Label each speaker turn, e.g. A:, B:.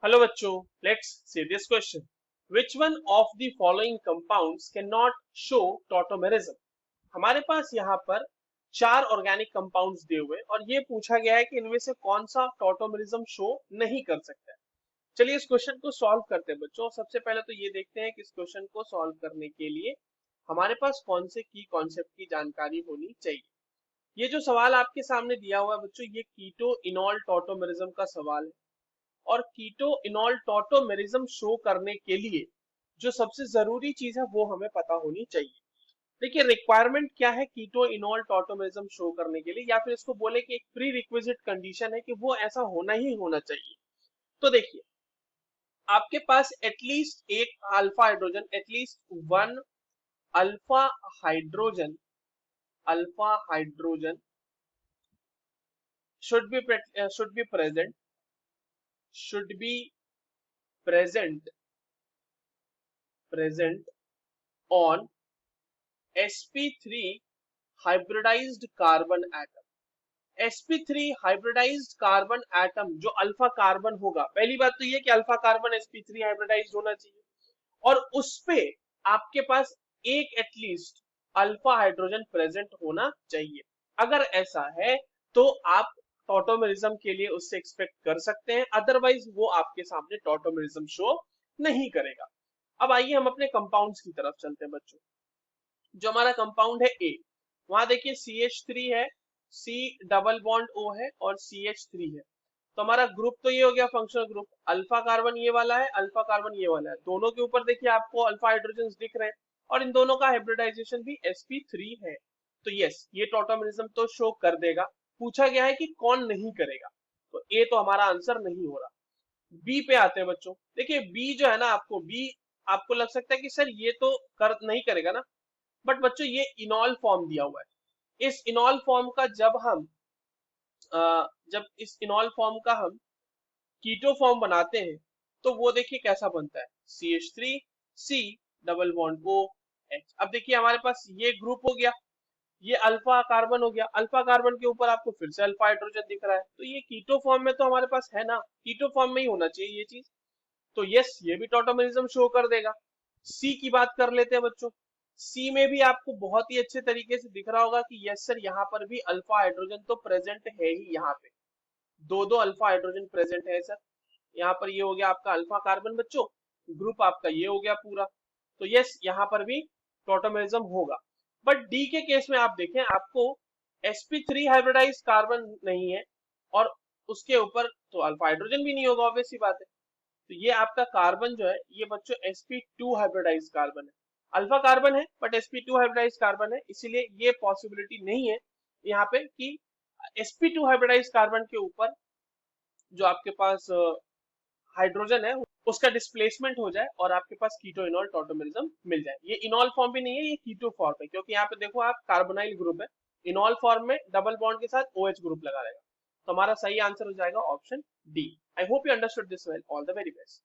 A: Hello बच्चों, let's see this question. Which one of the following compounds can not show tautomerism. हमारे पास यहाँ पर चार ऑर्गेनिक कंपाउंड्स दिए हुए और ये पूछा गया है कि इनमें से कौन सा टॉटोमेरिज्म शो नहीं कर सकता है। चलिए इस क्वेश्चन को सॉल्व करते हैं बच्चों। सबसे पहले तो ये देखते हैं कि इस क्वेश्चन को सॉल्व करने के लिए हमारे पास कौन से की कॉन्सेप्ट की जानकारी होनी चाहिए। ये जो सवाल आपके सामने दिया हुआ है बच्चों, ये कीटो इनॉल टॉटोमेरिज्म का सवाल है। और कीटो इनॉल टॉटोमेरिज्म शो करने के लिए जो सबसे जरूरी चीज है वो हमें पता होनी चाहिए। देखिए रिक्वायरमेंट क्या है कीटो इनॉल टॉटोमेरिज्म शो करने के लिए, या फिर इसको बोले कि एक प्री रिक्विजिट कंडीशन है कि वो ऐसा होना ही होना चाहिए। तो देखिए आपके पास एटलीस्ट एक alpha hydrogen, at least one alpha hydrogen, alpha hydrogen should be should be present, should be present on sp3 hybridized carbon atom। sp3 hybridized carbon atom जो अल्फा कार्बन होगा, पहली बात तो ये कि अल्फा कार्बन sp3 हाइब्रिडाइज्ड होना चाहिए और उस पे आपके पास एक एटलीस्ट अल्फा हाइड्रोजन प्रेजेंट होना चाहिए। अगर ऐसा है तो आप टॉटोमेरिज्म के लिए उससे एक्सपेक्ट कर सकते हैं, अदरवाइज वो आपके सामने टॉटोमेरिज्म शो नहीं करेगा। अब आइए हम अपने कंपाउंड्स की तरफ चलते हैं बच्चों। जो हमारा कंपाउंड है ए, वहां देखिए CH3 है, C डबल बॉन्ड O है और CH3 है। तो हमारा ग्रुप तो ये हो गया फंक्शनल ग्रुप। अल्फा कार्बन ये वाला है, अल्फा कार्बन ये वाला है, दोनों के ऊपर देखिए आपको अल्फा हाइड्रोजन दिख रहे हैं और इन दोनों का हाइब्रिडाइजेशन भी sp3 है। तो यस, ये टॉटोमेरिज्म तो शो कर देगा। पूछा गया है कि कौन नहीं करेगा, तो ए तो हमारा आंसर नहीं हो रहा। बी पे आते हैं बच्चों। देखिए बी जो है ना, आपको बी आपको लग सकता है कि सर ये तो कर नहीं करेगा ना, बट बच्चों ये इनॉल फॉर्म दिया हुआ है। इस इनॉल फॉर्म का जब इस इनॉल फॉर्म का हम कीटो फॉर्म बनाते हैं तो वो देखिए कैसा बनता है, CH3 C double bond O H। अब देखिए हमारे पास ये ग्रुप हो गया, ये अल्फा कार्बन हो गया, अल्फा कार्बन के ऊपर आपको फिर से अल्फा हाइड्रोजन दिख रहा है, तो ये कीटो फॉर्म में तो हमारे पास है ना, कीटो फॉर्म में ही होना चाहिए ये चीज। तो यस, ये भी टॉटोमेरिज्म शो कर देगा। सी की बात कर लेते हैं बच्चों। सी में भी आपको बहुत ही अच्छे तरीके से दिख रहा होगा कि यस सर, यहाँ पर भी अल्फा हाइड्रोजन तो प्रेजेंट है ही। यहाँ पे दो दो अल्फा हाइड्रोजन प्रेजेंट है सर। यहाँ पर ये हो गया आपका अल्फा कार्बन बच्चों, ग्रुप आपका ये हो गया पूरा। तो यस, यहाँ पर भी टॉटोमेरिज्म होगा। बट डी के केस में आप देखें, आपको sp3 हाइब्रिडाइज कार्बन नहीं है और उसके ऊपर तो अल्फा हाइड्रोजन भी नहीं होगा, ऑब्वियस सी बात है। तो ये आपका कार्बन जो है ये बच्चों sp2 हाइब्रिडाइज कार्बन है। अल्फा कार्बन है बट sp2 हाइब्रिडाइज कार्बन है, इसीलिए ये पॉसिबिलिटी नहीं है यहाँ पे कि sp2 हाइब्रिडाइज कार्बन के ऊपर जो आपके पास हाइड्रोजन है उसका डिस्प्लेसमेंट हो जाए और आपके पास कीटो इनॉल टॉटोमेरिज्म मिल जाए। ये इनॉल फॉर्म भी नहीं है, ये कीटो फॉर्म है, क्योंकि यहाँ पे देखो आप कार्बोनाइल ग्रुप है, इनॉल फॉर्म में डबल बॉन्ड के साथ OH ग्रुप लगा रहेगा। तो हमारा सही आंसर हो जाएगा option D. I hope you understood this well. All the very best.